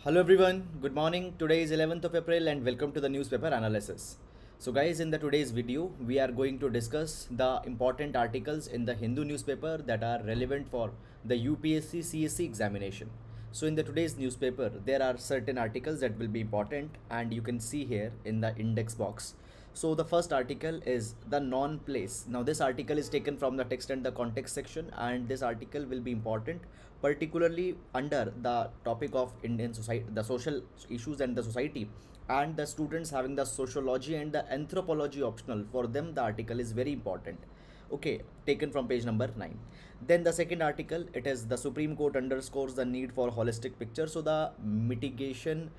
Hello everyone, good morning. Today is 11th of April and welcome to the newspaper analysis. So guys, in the today's video, we are going to discuss the important articles in the Hindu newspaper that are relevant for the UPSC CSE examination. So in the today's newspaper, there are certain articles that will be important and you can see here in the index box. So the first article is the non-place. Now this article is taken from the text and the context section, and this article will be important particularly under the topic of Indian society, the social issues and the society, and the students having the sociology and the anthropology optional. For them the article is very important. Okay, taken from page number 9. Then the second article, it is the Supreme Court underscores the need for holistic picture. So the mitigation,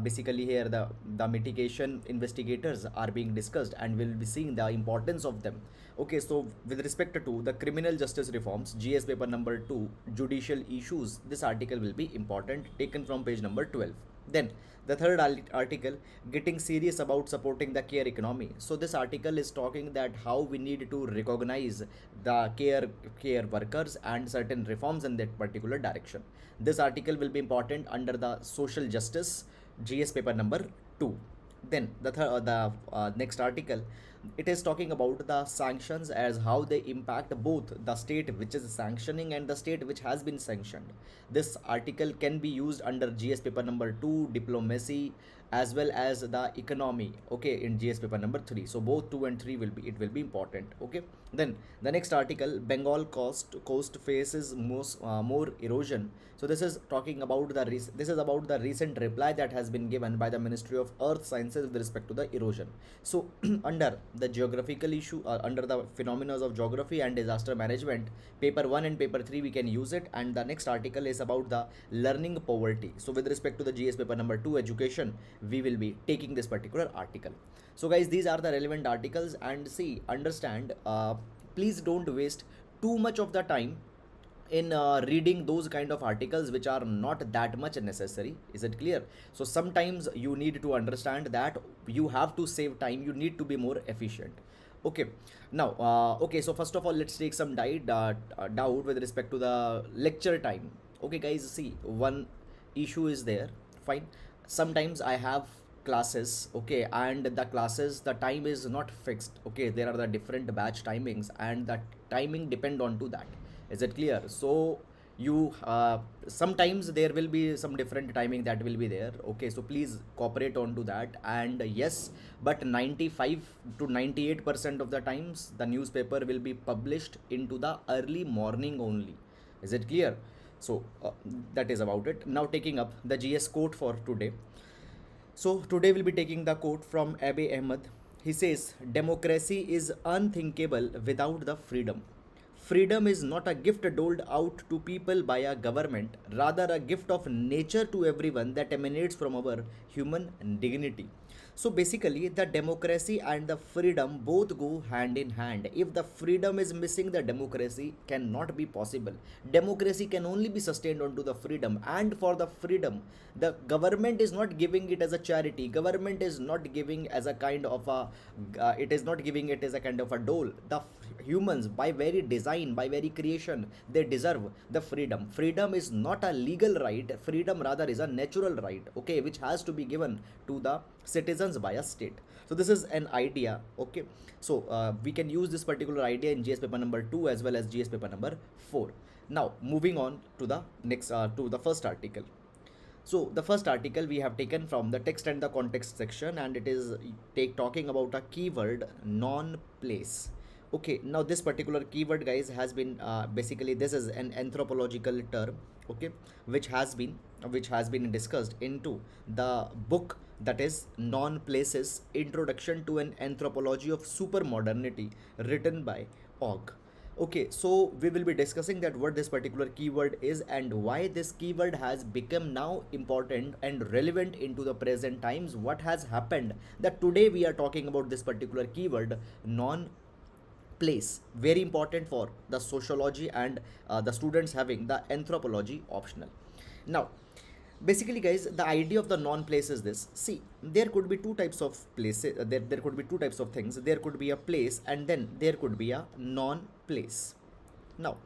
basically here the mitigation investigators are being discussed and we'll be seeing the importance of them. Okay, so with respect to the criminal justice reforms, GS paper number 2, judicial issues, this article will be important, taken from page number 12. Then the third article, getting serious about supporting the care economy. So this article is talking that how we need to recognize the care workers and certain reforms in that particular direction. This article will be important under the social justice, GS paper number 2. Then the next article, it is talking about the sanctions as how they impact both the state which is sanctioning and the state which has been sanctioned. This article can be used under GS paper number 2, diplomacy, as well as the economy, okay, in GS paper number 3. So both 2 and 3 will be important. Okay, then the next article, Bengal coast faces more erosion. So this is talking about this is about the recent reply that has been given by the Ministry of Earth Sciences with respect to the erosion. So under the geographical issue, under the phenomena of geography and disaster management, paper 1 and paper 3 we can use it. And the next article is about the learning poverty. So with respect to the GS paper number 2, education, we will be taking this particular article. So guys, these are the relevant articles, and see, understand, please don't waste too much of the time in reading those kind of articles which are not that much necessary. Is it clear? So sometimes you need to understand that you have to save time, you need to be more efficient. Okay, now okay, so first of all, let's take some doubt with respect to the lecture time. Okay guys, see, one issue is there. Fine, sometimes I have classes, okay, and the classes, the time is not fixed. Okay, there are the different batch timings and the timing depend on to that. Is it clear? So you sometimes there will be some different timing that will be there. Okay, so please cooperate on to that. And yes, but 95 to 98% of the times the newspaper will be published into the early morning only. Is it clear? So that is about it. Now taking up the GS quote for today. So today we'll be taking the quote from Abiy Ahmed. He says, democracy is unthinkable without the freedom. Freedom is not a gift doled out to people by a government, rather a gift of nature to everyone that emanates from our human dignity. So basically, the democracy and the freedom both go hand in hand. If the freedom is missing, the democracy cannot be possible. Democracy can only be sustained onto the freedom, and for the freedom, the government is not giving it as a charity. Government is not giving as a kind of a, it is not giving it as a kind of a dole. The humans, by very design, by very creation, they deserve the freedom. Freedom is not a legal right. Freedom rather is a natural right. Okay, which has to be given to the citizens by a state. So this is an idea. Okay, so we can use this particular idea in GS paper number 2 as well as GS paper number 4. Now moving on to the next to the first article. So the first article we have taken from the text and the context section, and it is talking about a keyword, non-place. Okay, now this particular keyword guys has been basically this is an anthropological term, okay, which has been discussed into the book, that is Non-Places, Introduction to an Anthropology of Supermodernity, written by Og. Okay, so we will be discussing that what this particular keyword is and why this keyword has become now important and relevant into the present times. What has happened that today we are talking about this particular keyword, non place, very important for the sociology and the students having the anthropology optional. Now basically guys, the idea of the non-place is this. See, there could be two types of places, there could be two types of things. There could be a place and then there could be a non-place. Now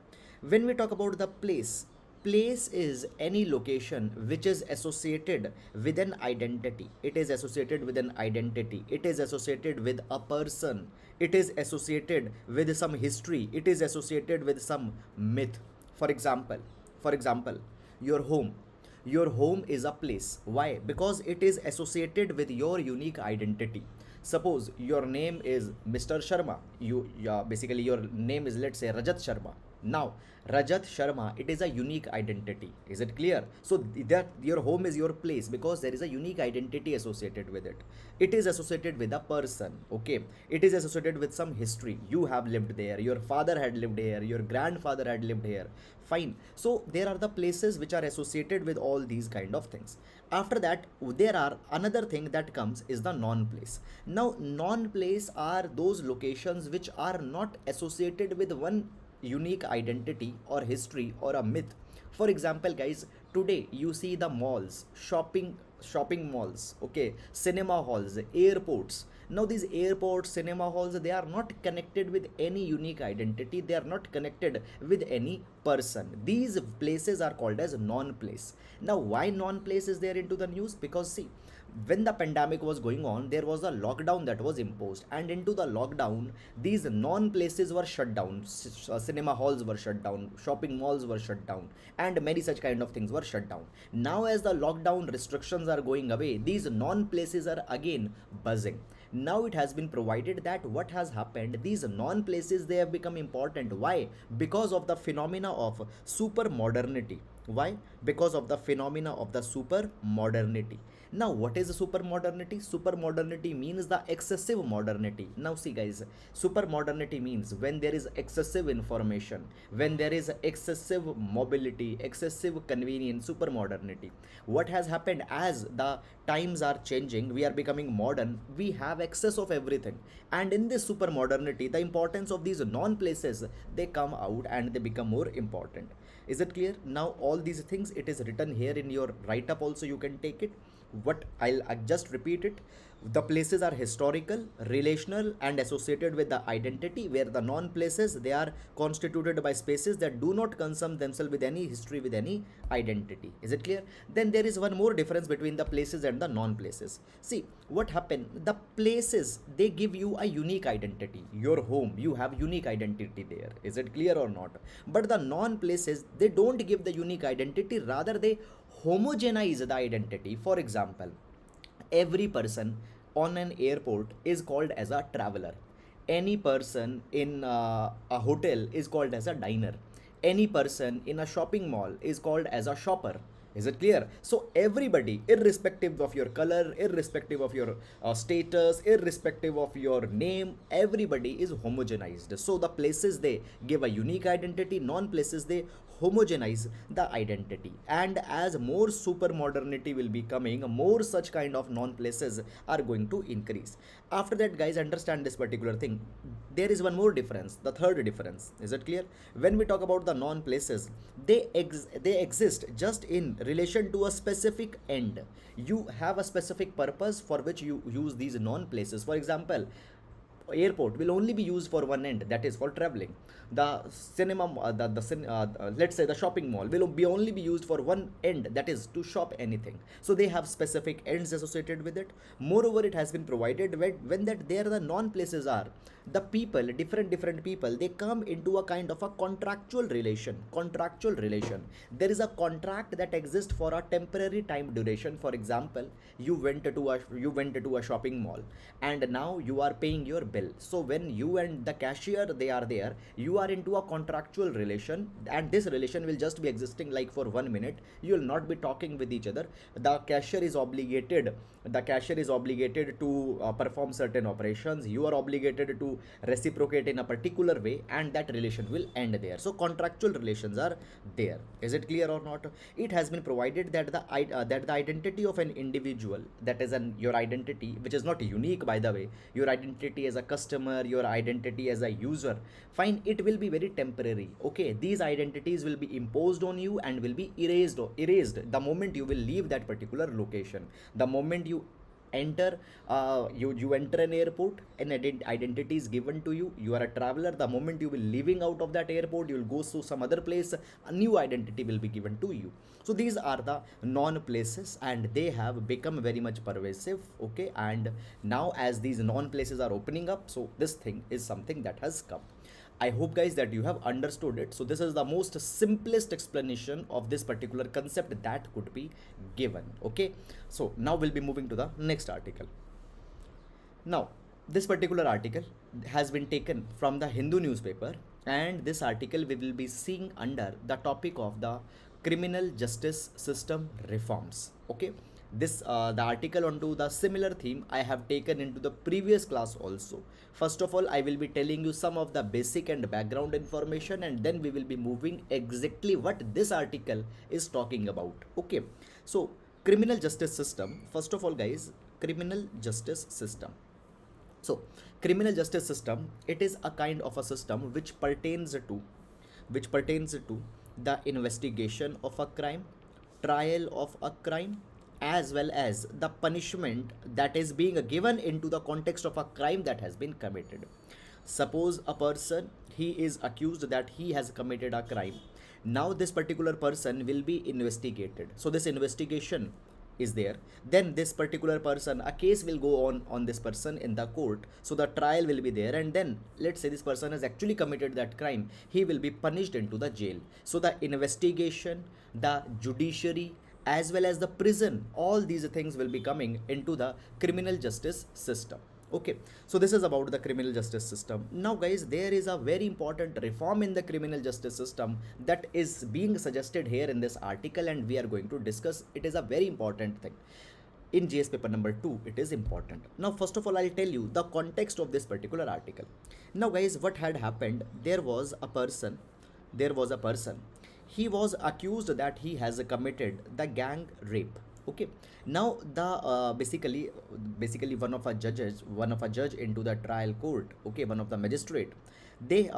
when we talk about the place, Place is any location which is associated with an identity. It is associated with an identity. It is associated with a person. It is associated with some history. It is associated with some myth. For example, for example, your home. Your home is a place. Why? Because it is associated with your unique identity. Suppose your name is Mr. Sharma. Basically your name is, let's say, Rajat Sharma. Now, Rajat Sharma, it is a unique identity. Is it clear? So that your home is your place because there is a unique identity associated with it. It is associated with a person. Okay. It is associated with some history. You have lived there. Your father had lived here. Your grandfather had lived here. Fine. So there are the places which are associated with all these kind of things. After that, there are another thing that comes is the non-place. Now, non-place are those locations which are not associated with one unique identity or history or a myth. For example, guys, today you see the malls, shopping malls, okay, cinema halls, airports. Now these airports, cinema halls, they are not connected with any unique identity. They are not connected with any person. These places are called as non-place. Now why non-place is there into the news? Because see, when the pandemic was going on, there was a lockdown that was imposed, and into the lockdown these non-places were shut down. Cinema halls were shut down, shopping malls were shut down, and many such kind of things were shut down. Now as the lockdown restrictions are going away, these non-places are again buzzing. Now it has been provided that what has happened, these non-places, they have become important. Why? Because of the phenomena of super modernity. Why? Because of the phenomena of the super modernity. Now what is super modernity? Super modernity means the excessive modernity. Now see guys, super modernity means when there is excessive information, when there is excessive mobility, excessive convenience. Super modernity. What has happened, as the times are changing, we are becoming modern, we have excess of everything, and in this super modernity, the importance of these non-places, they come out and they become more important. Is it clear? Now all these things, it is written here in your write-up also, you can take it. What I'll just repeat it. The places are historical, relational, and associated with the identity, where the non-places, they are constituted by spaces that do not concern themselves with any history, with any identity. Is it clear? Then there is one more difference between the places and the non-places. See what happened, the places, they give you a unique identity. Your home, you have unique identity there. Is it clear or not? But the non-places, they don't give the unique identity, rather they homogenize the identity. For example, every person on an airport is called as a traveler. Any person in a hotel is called as a diner. Any person in a shopping mall is called as a shopper. Is it clear? So everybody, irrespective of your color, irrespective of your status, irrespective of your name, everybody is homogenized. So the places, they give a unique identity, non-places, they homogenize the identity. And as more super modernity will be coming, more such kind of non-places are going to increase. After that, guys, understand this particular thing. There is one more difference, the third difference. Is it clear? When we talk about the non-places, they exist just in relation to a specific end. You have a specific purpose for which you use these non-places. For example, airport will only be used for one end, that is for traveling. The cinema, let's say the shopping mall will be only be used for one end, that is to shop anything. So they have specific ends associated with it. Moreover, it has been provided when that there the non-places are, the people, different people, they come into a kind of a contractual relation. There is a contract that exists for a temporary time duration. For example, you went to a shopping mall, and now you are paying your bill. So when you and the cashier, they are there, you are into a contractual relation, and this relation will just be existing like for 1 minute. You will not be talking with each other. The cashier is obligated to perform certain operations. You are obligated to reciprocate in a particular way, and that relation will end there. So contractual relations are there. Is it clear or not? It has been provided that the identity of an individual, that is your identity, which is not unique, by the way, your identity as a customer, your identity as a user, fine, it will be very temporary. Okay, these identities will be imposed on you and will be erased the moment you will leave that particular location. The moment you enter you enter an airport, an identity is given to you, you are a traveler. The moment you will leaving out of that airport, you will go to some other place, a new identity will be given to you. So these are the non places, and they have become very much pervasive. Okay, and now as these non places are opening up, so this thing is something that has come. I hope guys that you have understood it. So this is the most simplest explanation of this particular concept that could be given. Okay, so now we'll be moving to the next article. Now this particular article has been taken from the Hindu newspaper, and this article we will be seeing under the topic of the criminal justice system reforms. Okay, this the article onto the similar theme I have taken into the previous class also. First of all, I will be telling you some of the basic and background information, and then we will be moving exactly what this article is talking about. Okay, so criminal justice system, first of all guys, criminal justice system. So criminal justice system, it is a kind of a system which pertains to the investigation of a crime, trial of a crime, as well as the punishment that is being given into the context of a crime that has been committed. Suppose a person, he is accused that he has committed a crime. Now this particular person will be investigated. So this investigation is there, then this particular person, a case will go on this person in the court, so the trial will be there, and then let's say this person has actually committed that crime, he will be punished into the jail. So the investigation, the judiciary, as well as the prison, all these things will be coming into the criminal justice system. Okay, so this is about the criminal justice system. Now guys, there is a very important reform in the criminal justice system that is being suggested here in this article, and we are going to discuss. It is a very important thing. In GS paper number 2, it is important. Now first of all, I'll tell you the context of this particular article. Now guys, what had happened, there was a person, he was accused that he has committed the gang rape. Okay, now the basically one of a judge into the trial court, okay, one of the magistrate, they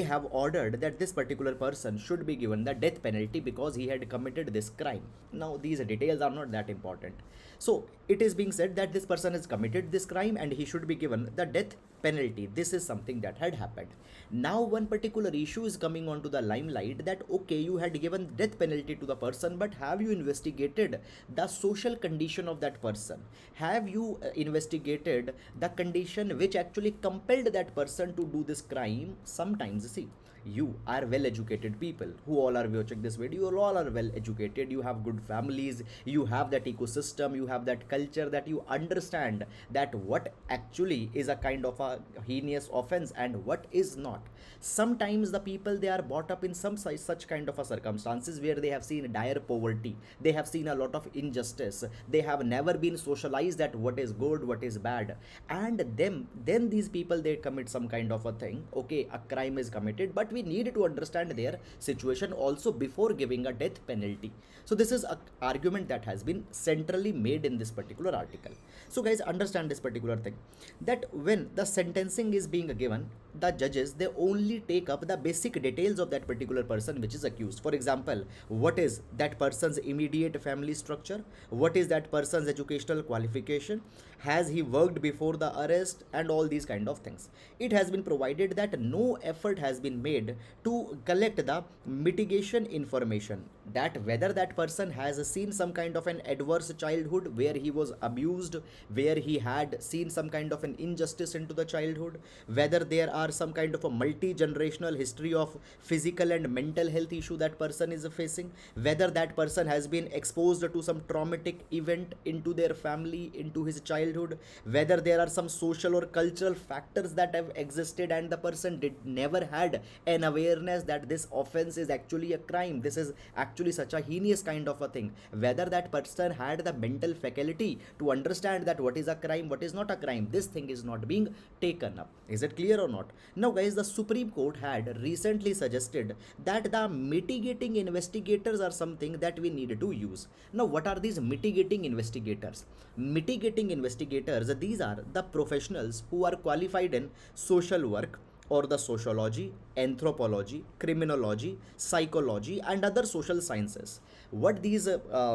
have ordered that this particular person should be given the death penalty because he had committed this crime. Now these details are not that important. So it is being said that this person has committed this crime and he should be given the death penalty. This is something that had happened. Now one particular issue is coming onto the limelight that okay, you had given death penalty to the person, but have you investigated the social condition of that person? Have you investigated the condition which actually compelled that person to do this crime? Sometimes, see, you are well educated people who all are watching this video, you all are well educated, you have good families, you have that ecosystem, you have that culture, that you understand that what actually is a kind of a heinous offense and what is not. Sometimes the people, they are brought up in some such kind of a circumstances where they have seen dire poverty, they have seen a lot of injustice, they have never been socialized that what is good, what is bad, and then these people, they commit some kind of a thing. Okay, a crime is committed, but we need to understand their situation also before giving a death penalty. So this is an argument that has been centrally made in this particular article. So guys, understand this particular thing, that when the sentencing is being given, the judges, they only take up the basic details of that particular person which is accused. For example, what is that person's immediate family structure, what is that person's educational qualification, has he worked before the arrest, and all these kind of things. It has been provided that no effort has been made to collect the mitigation information, that whether that person has seen some kind of an adverse childhood where he was abused, where he had seen some kind of an injustice into the childhood, whether there are some kind of a multi-generational history of physical and mental health issue that person is facing, whether that person has been exposed to some traumatic event into their family, into his childhood, whether there are some social or cultural factors that have existed and the person did never had an awareness that this offense is actually a crime, this is actually such a heinous kind of a thing, whether that person had the mental faculty to understand that what is a crime, what is not a crime. This thing is not being taken up. Is it clear or not? Now guys, the Supreme Court had recently suggested that the mitigating investigators are something that we need to use. Now what are these mitigating investigators? Mitigating investigators, these are the professionals who are qualified in social work, or the sociology, anthropology, criminology, psychology, and other social sciences. What these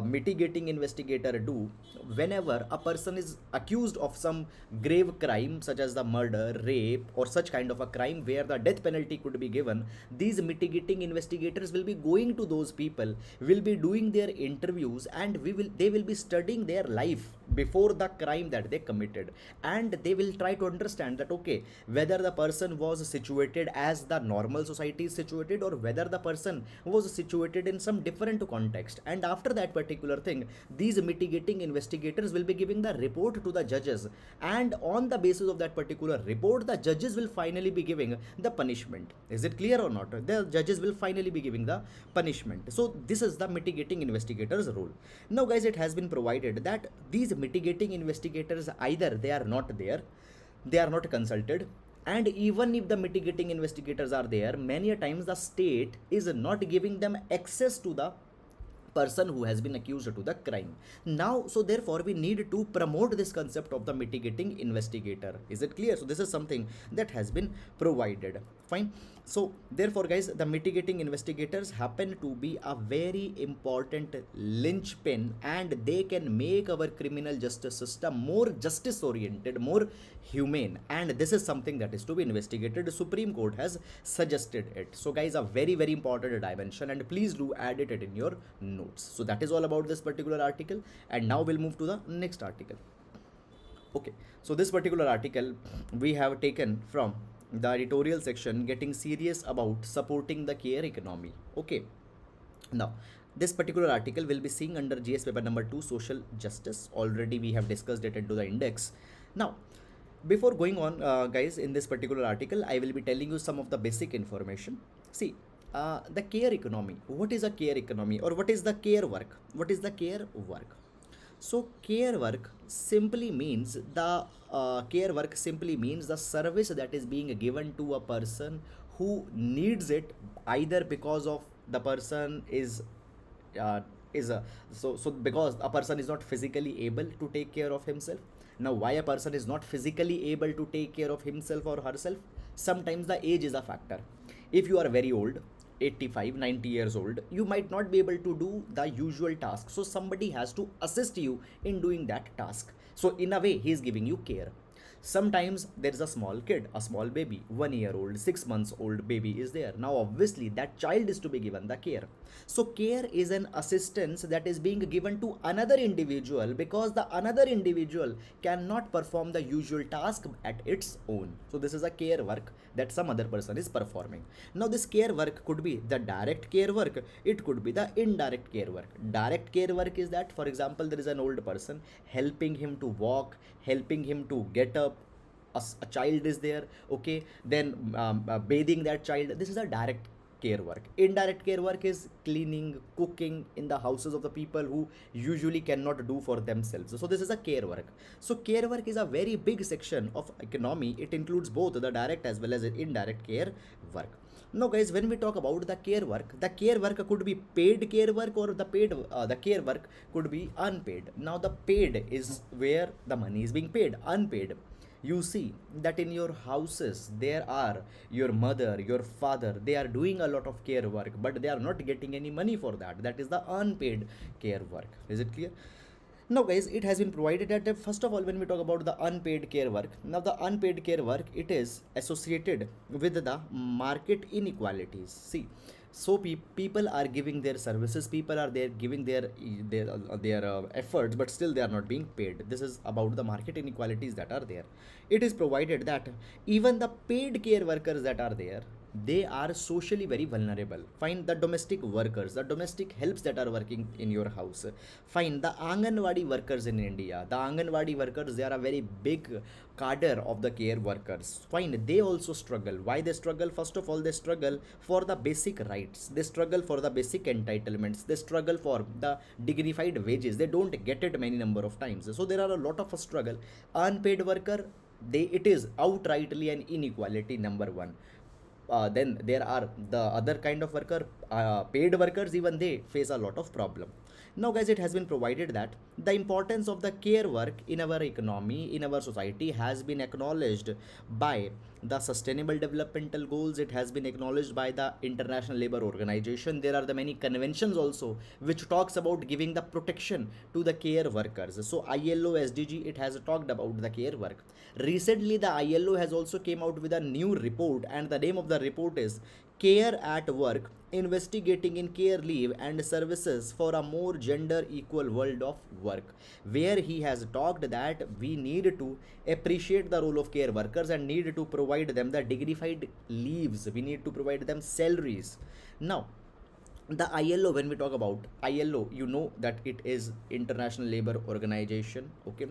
mitigating investigator do whenever a person is accused of some grave crime such as the murder, rape, or such kind of a crime where the death penalty could be given, these mitigating investigators will be going to those people, will be doing their interviews, and they will be studying their life before the crime that they committed, and they will try to understand that okay, whether the person was situated as the normal society is situated, or whether the person was situated in some different context. And after that particular thing, these mitigating investigators will be giving the report to the judges, and on the basis of that particular report, the judges will finally be giving the punishment. Is it clear or not? The judges will finally be giving the punishment. So this is the mitigating investigators role. Now guys, it has been provided that these mitigating investigators, either they are not there, they are not consulted, and even if the mitigating investigators are there, many a times the state is not giving them access to the person who has been accused to the crime. Now, so therefore we need to promote this concept of the mitigating investigator. Is it clear? So this is something that has been provided. Fine. So therefore guys, the mitigating investigators happen to be a very important linchpin, and they can make our criminal justice system more justice oriented, more humane, and this is something that is to be investigated. Supreme Court has suggested it. So guys, a very important dimension, and please do add it in your notes. So that is all about this particular article, and now we'll move to the next article. Okay, so this particular article we have taken from the editorial section, getting serious about supporting the care economy. Okay, now this particular article will be seeing under GS paper number 2, social justice. Already we have discussed it into the index. Now before going on guys, in this particular article I will be telling you some of the basic information. See, the care economy. What is a care economy, or what is the care work? What is the care work? So care work simply means the service that is being given to a person who needs it, either because of the person is a so because a person is not physically able to take care of himself. Now why a person is not physically able to take care of himself or herself? Sometimes the age is a factor. If you are very old, 85, 90 years old, you might not be able to do the usual task, so somebody has to assist you in doing that task. So in a way, he is giving you care. Sometimes there is a small kid, a small baby, 1 year old, 6 months old baby is there. Now obviously that child is to be given the care. So care is an assistance that is being given to another individual, because the another individual cannot perform the usual task at its own. So this is a care work that some other person is performing. Now this care work could be the direct care work, it could be the indirect care work. Direct care work is that, for example, there is an old person, helping him to walk, helping him to get up, a child is there, okay, then bathing that child. This is a direct care work. Indirect care work is cleaning, cooking in the houses of the people who usually cannot do for themselves. So this is a care work. So care work is a very big section of economy. It includes both the direct as well as indirect care work. Now guys, when we talk about the care work could be paid care work, or the care work could be unpaid. Now the paid is where the money is being paid. Unpaid, you see that in your houses there are your mother, your father, they are doing a lot of care work, but they are not getting any money for that. That is the unpaid care work. Is it clear? Now guys, it has been provided that first of all, when we talk about the unpaid care work, now the unpaid care work, it is associated with the market inequalities. See, so people are giving their services, people are there giving their efforts, but still they are not being paid. This is about the market inequalities that are there. It is provided that even the paid care workers that are there, they are socially very vulnerable. Find the domestic workers, the domestic helps that are working in your house. Find the Anganwadi workers in India. The Anganwadi workers, they are a very big cadre of the care workers. Fine, they also struggle. Why they struggle? First of all, they struggle for the basic rights. They struggle for the basic entitlements. They struggle for the dignified wages. They don't get it many number of times. So there are a lot of struggle. Unpaid worker, it is outrightly an inequality, number one. Then there are the other kind of worker, paid workers, even they face a lot of problem. Now guys, it has been provided that the importance of the care work in our economy, in our society, has been acknowledged by the sustainable developmental goals. It has been acknowledged by the International Labor Organization. There are the many conventions also which talks about giving the protection to the care workers. So ILO SDG, it has talked about the care work. Recently the ILO has also came out with a new report, and the name of the report is Care at Work, investigating in care leave and services for a more gender equal world of work, where he has talked that we need to appreciate the role of care workers and need to provide them the dignified leaves, we need to provide them salaries. Now the ILO, when we talk about ILO, you know that it is International Labor Organization. Okay,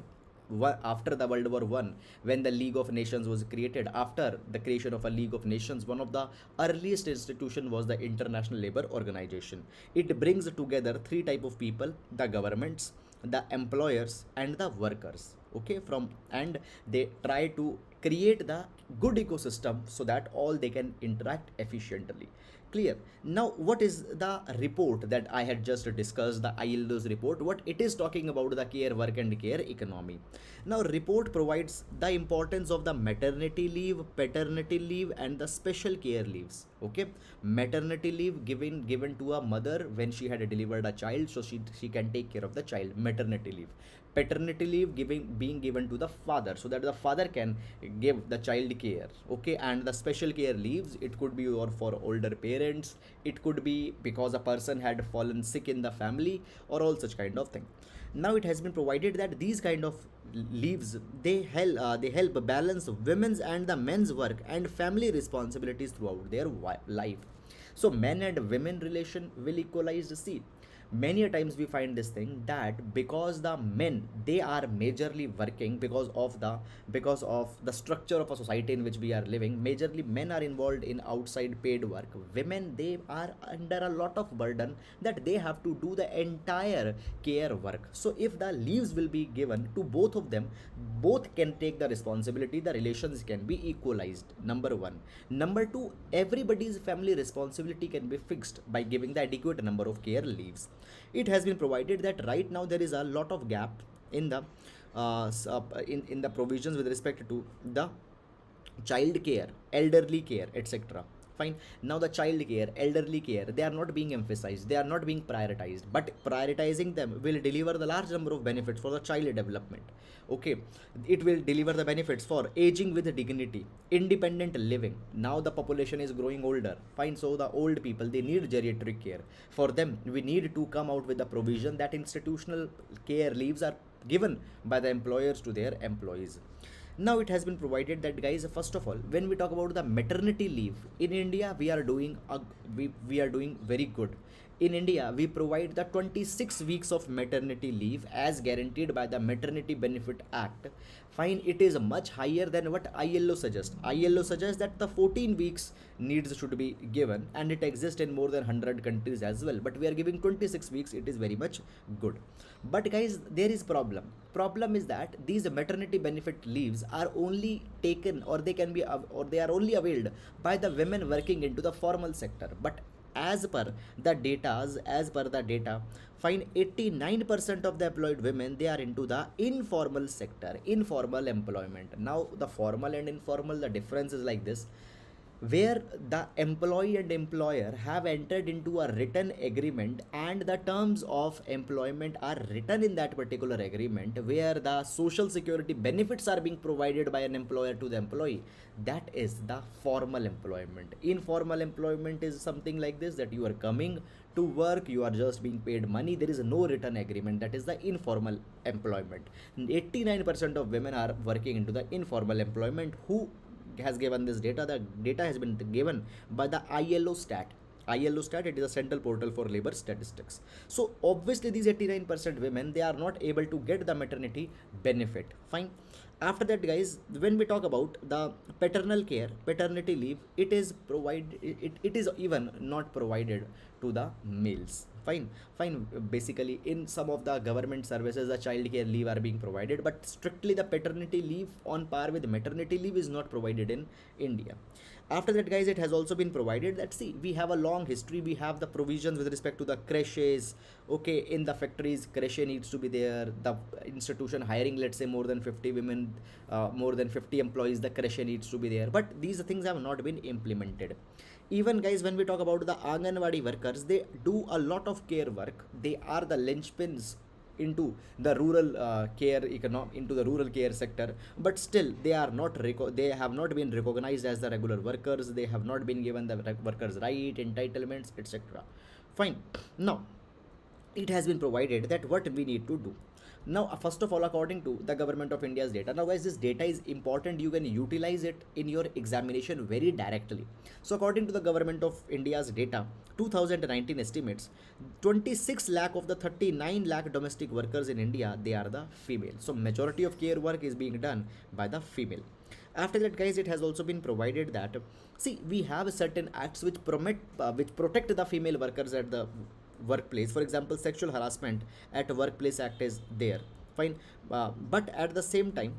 after the World War One, when the League of Nations was created, after the creation of a League of Nations, one of the earliest institution was the International Labor Organization. It brings together three type of people: the governments, the employers, and the workers. Okay, from and they try to create the good ecosystem so that all they can interact efficiently. Clear? Now what is the report that I had just discussed, the ILO's report, what it is talking about the care work and care economy. Now report provides the importance of the maternity leave, paternity leave, and the special care leaves. Okay, maternity leave given to a mother when she had delivered a child, so she can take care of the child, maternity leave. Paternity leave being given to the father so that the father can give the child care. Okay, and the special care leaves, it could be or for older parents, it could be because a person had fallen sick in the family, or all such kind of thing. Now it has been provided that these kind of leaves, they help balance women's and the men's work and family responsibilities throughout their life. So men and women relation will equalize. See, many a times we find this thing that because the men, they are majorly working because of the structure of a society in which we are living, majorly men are involved in outside paid work. Women, they are under a lot of burden that they have to do the entire care work. So if the leaves will be given to both of them, both can take the responsibility, the relations can be equalized. Number one. Number two, everybody's family responsibility can be fixed by giving the adequate number of care leaves. It has been provided that right now there is a lot of gap in the in the provisions with respect to the child care, elderly care, etc. Fine. Now the child care, elderly care, they are not being emphasized, they are not being prioritized, but prioritizing them will deliver the large number of benefits for the child development. Okay, it will deliver the benefits for aging with dignity, independent living. Now the population is growing older. Fine. So the old people, they need geriatric care. For them, we need to come out with the provision that institutional care leaves are given by the employers to their employees. Now it has been provided that, guys, first of all, when we talk about the maternity leave in India, we are doing very good. In India, we provide the 26 weeks of maternity leave as guaranteed by the Maternity Benefit Act. Fine, it is much higher than what ILO suggests. ILO suggests that the 14 weeks needs should be given, and it exists in more than 100 countries as well. But we are giving 26 weeks. It is very much good. But guys, there is problem. Problem is that these maternity benefit leaves are only taken, or they can be or they are only availed by the women working into the formal sector. But as per the data, find 89% of the employed women, they are into the informal sector, informal employment. Now the formal and informal, the difference is like this, where the employee and employer have entered into a written agreement, and the terms of employment are written in that particular agreement, where the social security benefits are being provided by an employer to the employee. That is the formal employment. Informal employment is something like this, that you are coming to work, you are just being paid money, there is no written agreement. That is the informal employment. 89% of women are working into the informal employment. Who has given this data? The data has been given by the ILO stat. ILO stat, it is a central portal for labor statistics. So obviously these 89% women, they are not able to get the maternity benefit. Fine. After that, guys, when we talk about the paternal care, paternity leave, it is even not provided to the males. Fine, fine. Basically, in some of the government services, the child care leave are being provided, but strictly the paternity leave on par with maternity leave is not provided in India. After that, guys, it has also been provided that, see, we have a long history. We have the provisions with respect to the creches. Okay, in the factories, creche needs to be there. The institution hiring, let's say, more than 50 women, more than 50 employees, the creche needs to be there. But these things have not been implemented. Even, guys, when we talk about the Anganwadi workers, they do a lot of care work. They are the linchpins into the rural into the rural care sector, but still they are not they have not been recognized as the regular workers. They have not been given the workers right, entitlements, etc. Fine. Now it has been provided that what we need to do. Now, first of all, according to the government of India's data, now, guys, this data is important. You can utilize it in your examination very directly. So according to the government of India's data, 2019 estimates, 26 lakh of the 39 lakh domestic workers in India, they are the female. So majority of care work is being done by the female. After that, guys, it has also been provided that, see, we have certain acts which protect the female workers at the workplace. For example, sexual harassment at workplace act is there. Fine. But at the same time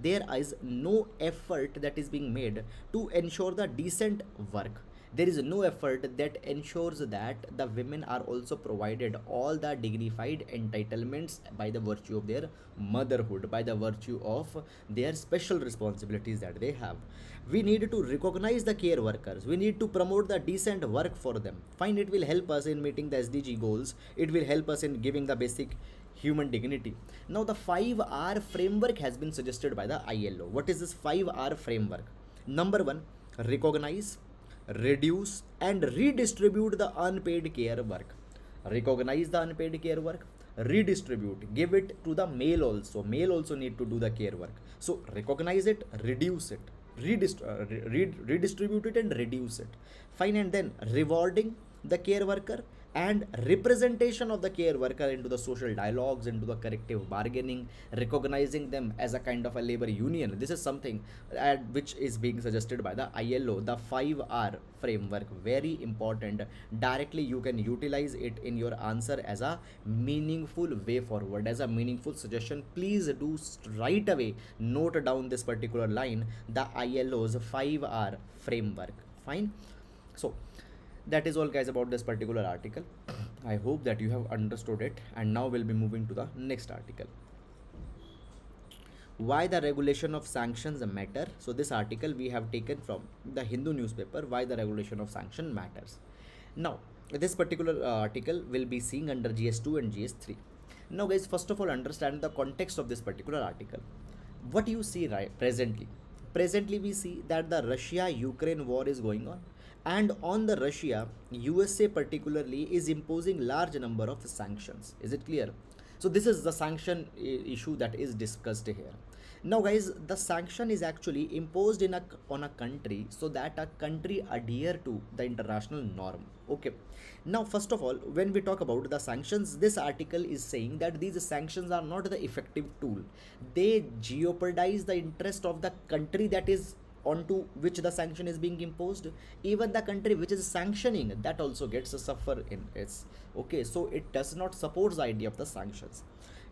there is no effort that is being made to ensure the decent work. There is no effort that ensures that the women are also provided all the dignified entitlements by the virtue of their motherhood, by the virtue of their special responsibilities that they have. We need to recognize the care workers. We need to promote the decent work for them. Fine, it will help us in meeting the SDG goals. It will help us in giving the basic human dignity. Now, the 5R framework has been suggested by the ILO. What is this 5R framework? Number one, recognize, reduce, and redistribute the unpaid care work. Recognize the unpaid care work, redistribute, give it to the male also. Male also need to do the care work. So recognize it, reduce it, redistribute it, and reduce it. Fine, and then rewarding the care worker and representation of the care worker into the social dialogues, into the corrective bargaining, recognizing them as a kind of a labor union. This is something which is being suggested by the ILO, the 5R framework. Very important. Directly you can utilize it in your answer as a meaningful way forward, as a meaningful suggestion. Please do right away note down this particular line, the ILO's 5R framework. Fine. So that is all, guys, about this particular article. I hope that you have understood it, and now we'll be moving to the next article. Why the regulation of sanctions matter. So this article we have taken from the Hindu newspaper, why the regulation of sanction matters. Now this particular article will be seeing under GS2 and GS3. Now, guys, first of all, understand the context of this particular article. What you see presently we see that the Russia-Ukraine war is going on, and on the Russia, USA particularly is imposing large number of sanctions. Is it clear? So this is the sanction issue that is discussed here. Now, guys, the sanction is actually imposed on a country so that a country adhere to the international norm. Okay. Now, first of all, when we talk about the sanctions, this article is saying that these sanctions are not the effective tool. They jeopardize the interest of the country that is onto which the sanction is being imposed. Even the country which is sanctioning, that also gets a suffer in its. Okay, so it does not support the idea of the sanctions.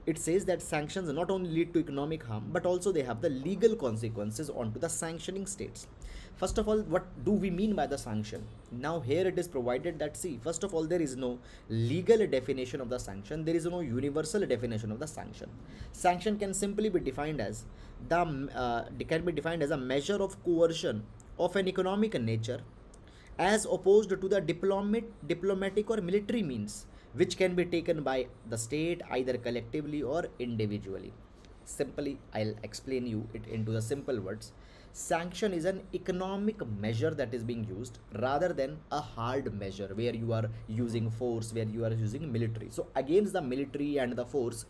It says that sanctions not only lead to economic harm, but also they have the legal consequences onto the sanctioning states. First of all, what do we mean by the sanction? Now here it is provided that, see, first of all, there is no legal definition of the sanction. There is no universal definition of the sanction. Sanction can simply be defined as a measure of coercion of an economic nature, as opposed to the diplomatic or military means, which can be taken by the state either collectively or individually. Simply, I'll explain you it into the simple words. Sanction is an economic measure that is being used rather than a hard measure where you are using force, where you are using military. So against the military and the force,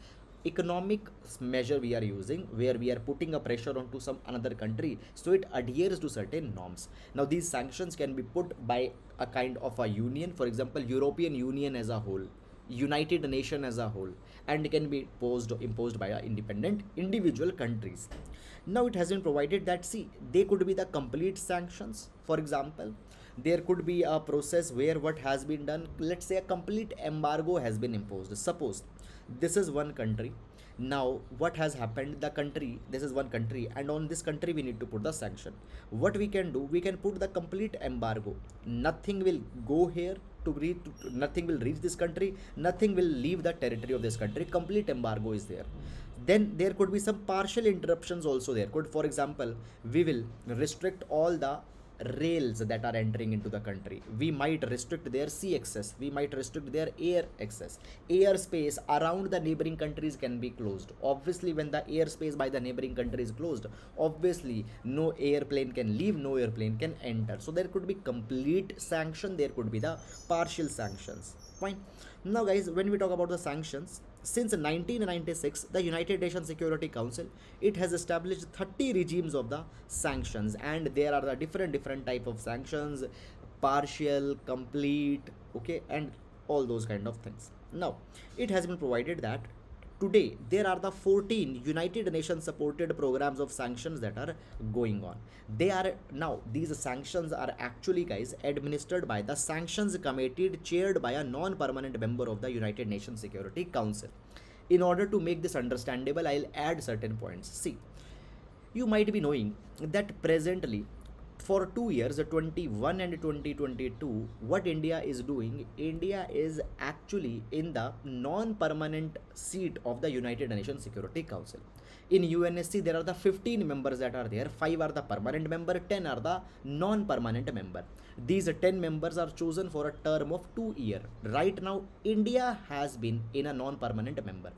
economic measure we are using, where we are putting a pressure onto some another country, so it adheres to certain norms. Now these sanctions can be put by a kind of a union, for example, European Union as a whole, United Nation as a whole, and can be imposed by independent individual countries. Now it has been provided that, see, they could be the complete sanctions. For example, There could be a process where what has been done, let's say a complete embargo has been imposed. Suppose this is one country. Now what has happened, the country, this is one country, and on this country we need to put the sanction. What we can do, we can put the complete embargo. Nothing will go here to reach, nothing will reach this country, nothing will leave the territory of this country. Complete embargo is there. Then there could be some partial interruptions also there. Could, for example, we will restrict all the rails that are entering into the country. We might restrict their sea access, we might restrict their air access. Airspace around the neighboring countries can be closed. Obviously when the airspace by the neighboring country is closed, obviously no airplane can leave, no airplane can enter. So there could be complete sanction, there could be the partial sanctions. Fine. Now guys, when we talk about the sanctions, since 1996, the United Nations Security Council, it has established 30 regimes of the sanctions, and there are the different type of sanctions, partial, complete, okay, and all those kind of things. Now it has been provided that today there are the 14 United Nations supported programs of sanctions that are going on. They are now, these sanctions are actually guys administered by the sanctions committee chaired by a non-permanent member of the United Nations Security Council. In order to make this understandable, I'll add certain points. See, you might be knowing that presently for 2 years, 21 and 2022, what India is doing, India is actually in the non-permanent seat of the United Nations Security Council. In UNSC, there are the 15 members that are there. 5 are the permanent member, 10 are the non-permanent member. These 10 members are chosen for a term of 2 years. Right now, India has been in a non-permanent member.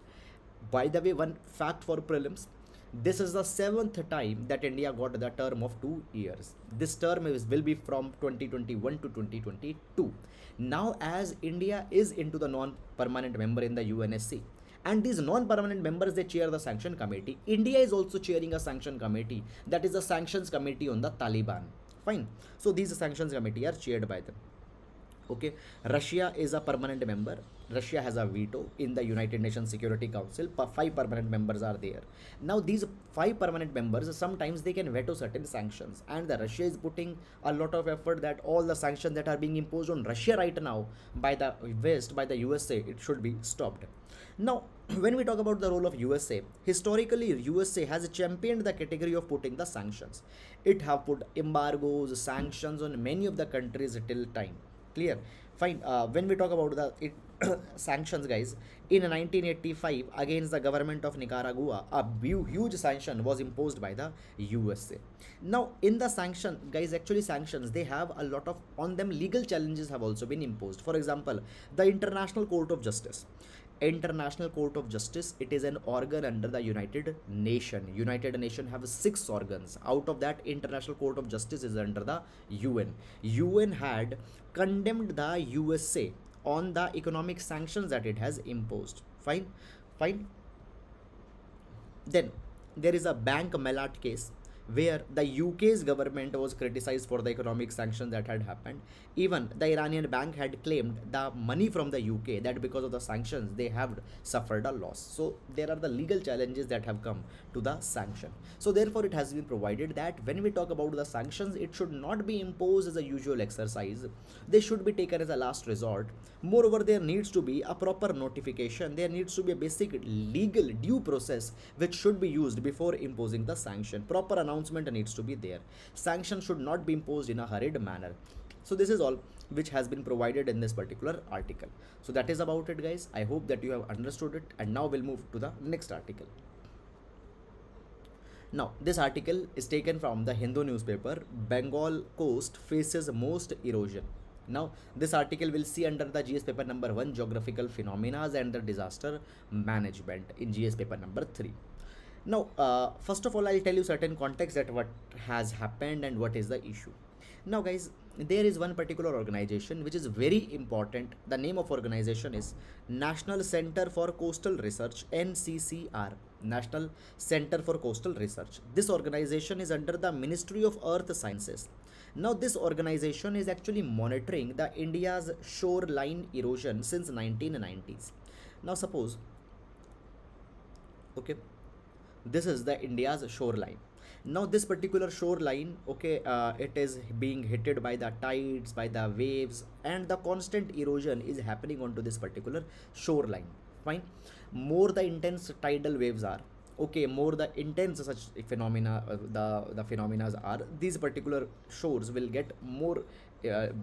By the way, one fact for prelims, this is the 7th time that India got the term of 2 years. This term will be from 2021 to 2022. Now as India is into the non-permanent member in the UNSC, and these non-permanent members, they chair the sanction committee. India is also chairing a sanction committee, that is the sanctions committee on the Taliban. Fine. So these sanctions committee are chaired by them. Okay, Russia is a permanent member. Russia has a veto in the United Nations Security Council. 5 permanent members are there. Now these 5 permanent members, sometimes they can veto certain sanctions, and the Russia is putting a lot of effort that all the sanctions that are being imposed on Russia right now by the West, by the USA, it should be stopped. Now when we talk about the role of USA, historically USA has championed the category of putting the sanctions. It have put embargoes, sanctions on many of the countries till time. Clear? Fine. When we talk about the sanctions, guys, in 1985 against the government of Nicaragua, a huge sanction was imposed by the USA. Now in the sanction, guys, actually sanctions, they have a lot of on them legal challenges have also been imposed. For example, the International Court of Justice. International Court of Justice, it is an organ under the United Nations. United Nations have 6 organs. Out of that, International Court of Justice is under the UN. UN had condemned the USA on the economic sanctions that it has imposed. Fine. Fine. Then there is a Bank Malat case where the UK's government was criticized for the economic sanctions that had happened. Even the Iranian bank had claimed the money from the UK, that because of the sanctions they have suffered a loss. So there are the legal challenges that have come to the sanction. So therefore it has been provided that when we talk about the sanctions, it should not be imposed as a usual exercise. They should be taken as a last resort. Moreover, there needs to be a proper notification. There needs to be a basic legal due process which should be used before imposing the sanction. Proper announcement needs to be there. Sanction should not be imposed in a hurried manner. So this is all which has been provided in this particular article. So that is about it, guys. I hope that you have understood it, and now we'll move to the next article. Now this article is taken from the Hindu newspaper. Bengal coast faces most erosion. Now this article will see under the GS paper number 1, geographical phenomena and the disaster management, in GS paper number 3. Now first of all, I'll tell you certain context that what has happened and what is the issue. Now guys, there is one particular organization which is very important. The name of organization is National Center for Coastal Research, NCCR, National Center for Coastal Research. This organization is under the Ministry of Earth Sciences. Now this organization is actually monitoring the India's shoreline erosion since 1990s. Now suppose, okay, this is the India's shoreline. Now this particular shoreline, okay, it is being hit by the tides, by the waves, and the constant erosion is happening onto this particular shoreline. Fine. More the intense tidal waves are, okay, more the intense such phenomena, the phenomena are, these particular shores will get more,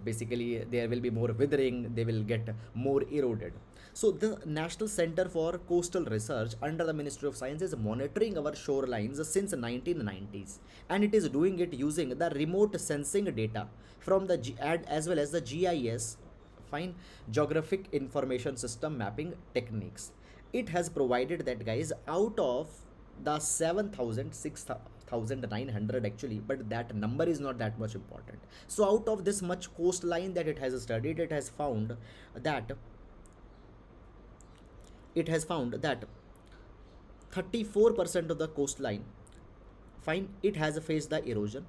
basically there will be more withering, they will get more eroded. So the National Center for Coastal Research under the Ministry of Science is monitoring our shorelines since 1990s, and it is doing it using the remote sensing data from the as well as the GIS, fine, geographic information system mapping techniques. It has provided that, guys, out of the 7,000, 6,900 actually, but that number is not that much important. So out of this much coastline that it has studied, that it has found that 34% of the coastline, fine, it has faced the erosion.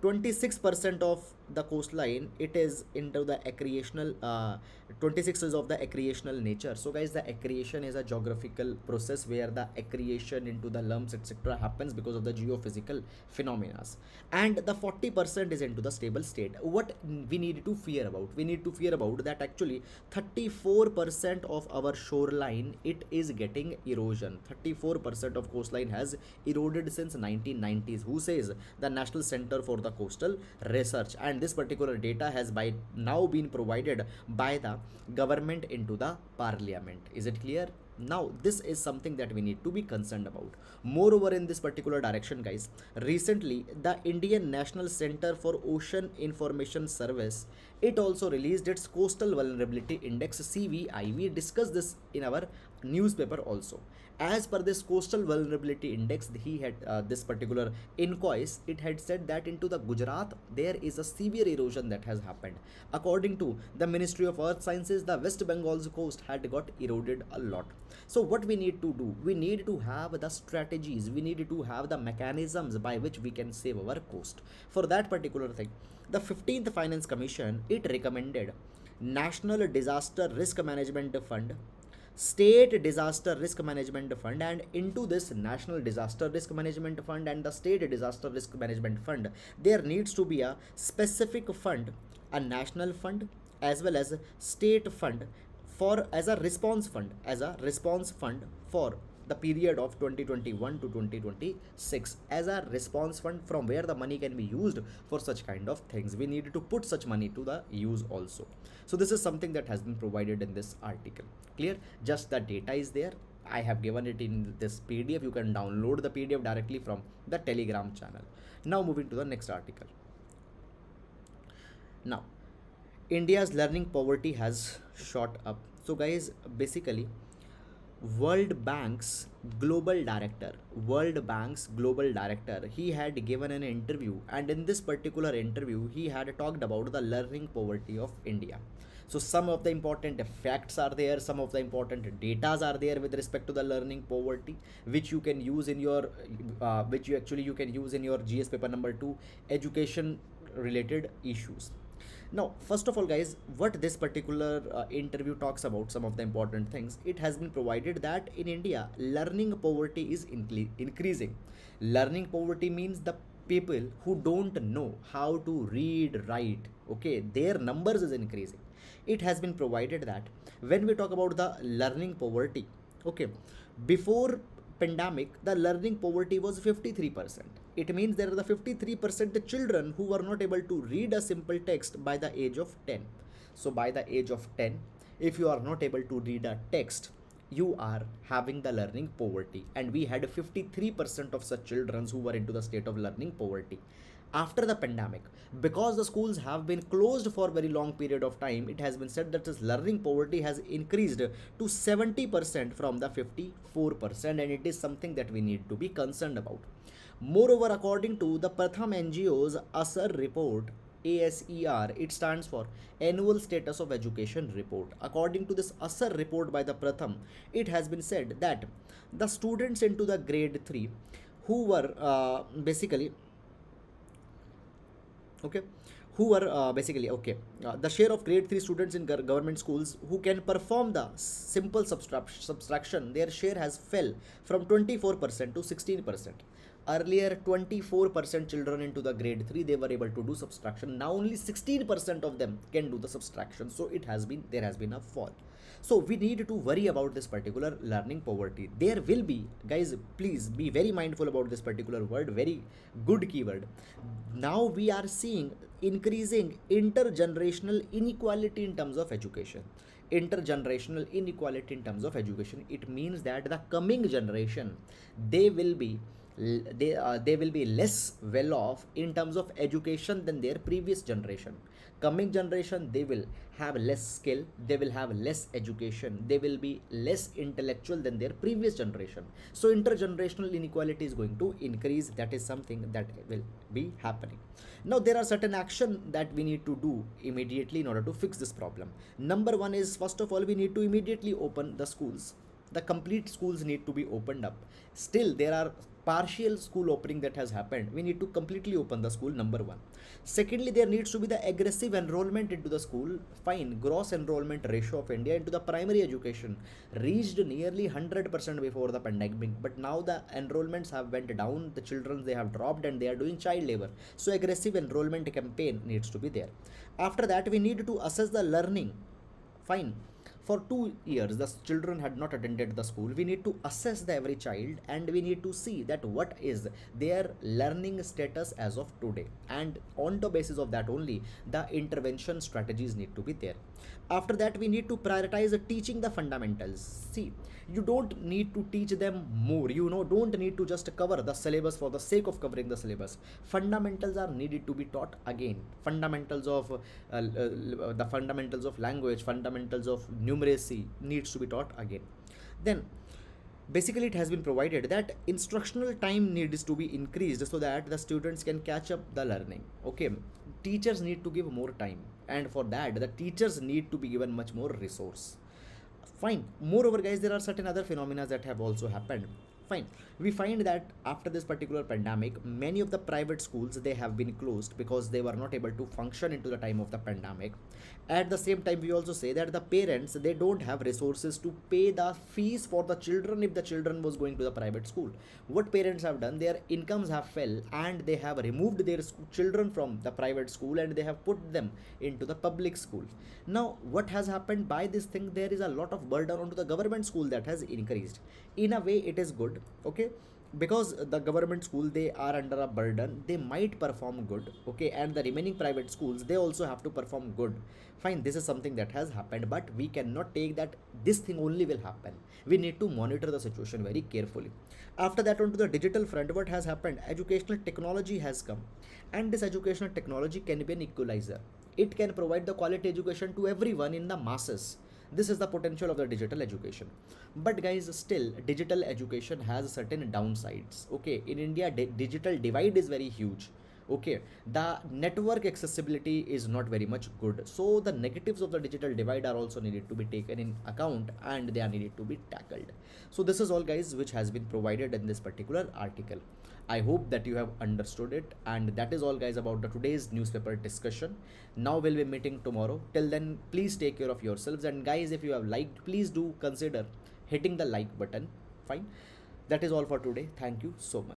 26% of the coastline, it is into the accretional, 26 is of the accretional nature. So guys, the accretion is a geographical process where the accretion into the lumps etc happens because of the geophysical phenomena, and the 40% is into the stable state. What we need to fear about, we need to fear about that actually 34% of our shoreline, it is getting erosion. 34% of coastline has eroded since 1990s. Who says? The National Center for the Coastal Research, and this particular data has by now been provided by the government into the parliament. Is it clear? Now this is something that we need to be concerned about. Moreover, in this particular direction, guys, recently the Indian National Center for Ocean Information Service, it also released its Coastal Vulnerability Index, CVI. We discussed this in our newspaper also. As per this Coastal Vulnerability Index, he had this particular inquest, it had said that into the Gujarat there is a severe erosion that has happened. According to the Ministry of Earth Sciences, the West Bengal's coast had got eroded a lot. So what we need to do, we need to have the strategies, we need to have the mechanisms by which we can save our coast. For that particular thing, the 15th Finance Commission, it recommended National Disaster Risk Management Fund, State Disaster Risk Management Fund, and into this National Disaster Risk Management Fund and the State Disaster Risk Management Fund, there needs to be a specific fund, a national fund as well as a state fund for as a response fund for the period of 2021 to 2026, as a response fund from where the money can be used for such kind of things. We need to put such money to the use also. So this is something that has been provided in this article. Clear? Just the data is there. I have given it in this PDF. You can download the PDF directly from the Telegram channel. Now moving to the next article. Now, India's learning poverty has shot up. So guys, basically World Bank's global director, he had given an interview, and in this particular interview he had talked about the learning poverty of India. So some of the important facts are there, some of the important data are there with respect to the learning poverty, which you can use in your you can use in your GS paper number 2 education related issues. Now, first of all, guys, what this particular interview talks about, some of the important things, it has been provided that in India, learning poverty is increasing. Learning poverty means the people who don't know how to read, write, okay, their numbers is increasing. It has been provided that when we talk about the learning poverty, okay, before pandemic, the learning poverty was 53%. It means there are the 53% children who were not able to read a simple text by the age of 10. So by the age of 10, if you are not able to read a text, you are having the learning poverty. And we had 53% of such children who were into the state of learning poverty. After the pandemic, because the schools have been closed for a very long period of time, it has been said that this learning poverty has increased to 70% from the 54%, and it is something that we need to be concerned about. Moreover, according to the Pratham NGO's ASER report, ASER, it stands for Annual Status of Education Report. According to this ASER report by the Pratham, it has been said that the students into the grade 3 who were the share of grade 3 students in government schools who can perform the simple subtraction, their share has fell from 24% to 16%. Earlier 24% children into the grade 3 they were able to do subtraction. Now only 16% of them can do the subtraction. So there has been a fall. So we need to worry about this particular learning poverty. There will be, guys, please be very mindful about this particular word, very good keyword. Now we are seeing increasing intergenerational inequality in terms of education. Intergenerational inequality in terms of education, it means that the coming generation, they will be they will be less well off in terms of education than their previous generation. Coming generation, they will have less skill, they will have less education, they will be less intellectual than their previous generation. So intergenerational inequality is going to increase. That is something that will be happening. Now there are certain action that we need to do immediately in order to fix this problem. Number one is, first of all, we need to immediately open the schools. The complete schools need to be opened up. Still there are partial school opening that has happened. We need to completely open the school, number one. Secondly, there needs to be the aggressive enrollment into the school. Fine, gross enrollment ratio of India into the primary education reached nearly 100% before the pandemic, but now the enrollments have went down, the children, they have dropped, and they are doing child labor. So aggressive enrollment campaign needs to be there. After that, we need to assess the learning. Fine, for 2 years the children had not attended the school. We need to assess the every child, and we need to see that what is their learning status as of today, and on the basis of that only the intervention strategies need to be there. After that, we need to prioritize teaching the fundamentals. See, you don't need to teach them more, don't need to just cover the syllabus for the sake of covering the syllabus. Fundamentals are needed to be taught again. Fundamentals of the fundamentals of language, fundamentals of numeracy needs to be taught again. Then basically it has been provided that instructional time needs to be increased so that the students can catch up the learning. Okay, teachers need to give more time, and for that the teachers need to be given much more resource. Fine. Moreover, guys, there are certain other phenomena that have also happened. Fine. We find that after this particular pandemic, many of the private schools, they have been closed because they were not able to function into the time of the pandemic. At the same time, we also say that the parents, they don't have resources to pay the fees for the children if the children was going to the private school. What parents have done, their incomes have fell, and they have removed their children from the private school and they have put them into the public school. Now what has happened by this thing, there is a lot of burden onto the government school that has increased. In a way it is good, okay, because the government school, they are under a burden, they might perform good, okay, and the remaining private schools, they also have to perform good. Fine, this is something that has happened, but we cannot take that this thing only will happen. We need to monitor the situation very carefully. After that, onto the digital front, what has happened, educational technology has come, and this educational technology can be an equalizer. It can provide the quality education to everyone in the masses. This is the potential of the digital education. But guys, still digital education has certain downsides. Okay, in India, digital divide is very huge. Okay, the network accessibility is not very much good, so the negatives of the digital divide are also needed to be taken in account, and they are needed to be tackled. So this is all, guys, which has been provided in this particular article. I hope that you have understood it, and that is all, guys, about the today's newspaper discussion. Now we'll be meeting tomorrow. Till then, please take care of yourselves, and guys, if you have liked, please do consider hitting the like button. Fine, that is all for today. Thank you so much.